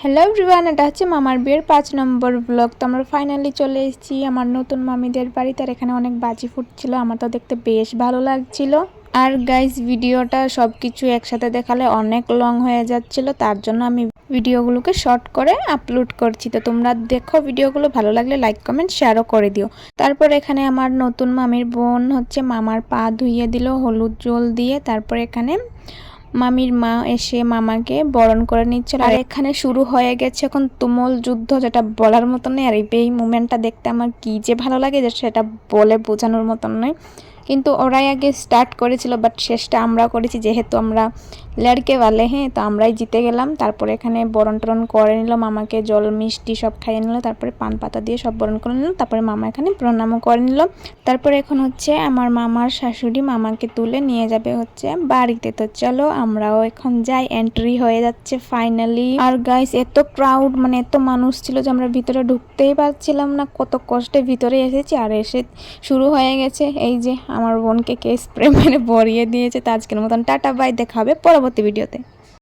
Hello everyone, এটা হচ্ছে মামার বিয়ের 5 নম্বর ব্লগ। তো আমরা ফাইনালি চলে এসেছি আমার নতুন মামিদের বাড়িতে। আর এখানে অনেক বাজি ফুটছিল, আমার তো দেখতে বেশ ভালো লাগছিল। আর গাইস, ভিডিওটা সব কিছু একসাথে দেখালে অনেক লং হয়ে যাচ্ছিল, তার জন্য আমি ভিডিওগুলোকে শর্ট করে আপলোড করছি। তো তোমরা দেখো ভিডিওগুলো, ভালো লাগলে লাইক কমেন্ট শেয়ারও করে দিও। তারপর এখানে আমার নতুন মামির বোন হচ্ছে মামার পা ধুইয়ে দিল হলুদ জল দিয়ে। তারপর এখানে মামির মা এসে মামাকে বরণ করে নিচ্ছিল। আর এখানে শুরু হয়ে গেছে এখন তুমুল যুদ্ধ, যেটা বলার মতো নয়। আর এই মুভমেন্টটা দেখতে আমার কি যে ভালো লাগে, যে সেটা বলে বোঝানোর মতন নয়। কিন্তু ওরাই আগে স্টার্ট করেছিল, বাট শেষটা আমরা করেছি, যেহেতু আমরা লড়কে वाले হ্যাঁ, তো আমরাই জিতে গেলাম। তারপরে এখানে বরণ টরণ করে নিল, মামাকে জল মিষ্টি সব খাইয়ে নিল। তারপরে পান পাতা দিয়ে সব বরণ করে নিল। তারপরে মামা এখানে প্রণামও করে নিল। তারপরে এখন হচ্ছে আমার মামার শাশুড়ি মামাকে তুলে নিয়ে যাবে হচ্ছে বাড়িতে। তো চলো আমরাও এখন যাই, এন্ট্রি হয়ে যাচ্ছে ফাইনালি। আর গাইস, এত ক্রাউড, মানে এত মানুষ ছিল যে আমরা ভিতরে ঢুকতেই পারছিলাম না। কত কষ্টে ভিতরে এসেছি, আর এসে শুরু হয়ে গেছে। এই যে আমার বোনকে কে স্প্রে মেরে ভরিয়ে দিয়েছে। তো আজকের মতন টাটা বাই, দেখা হবে পরবর্তী ভিডিওতে।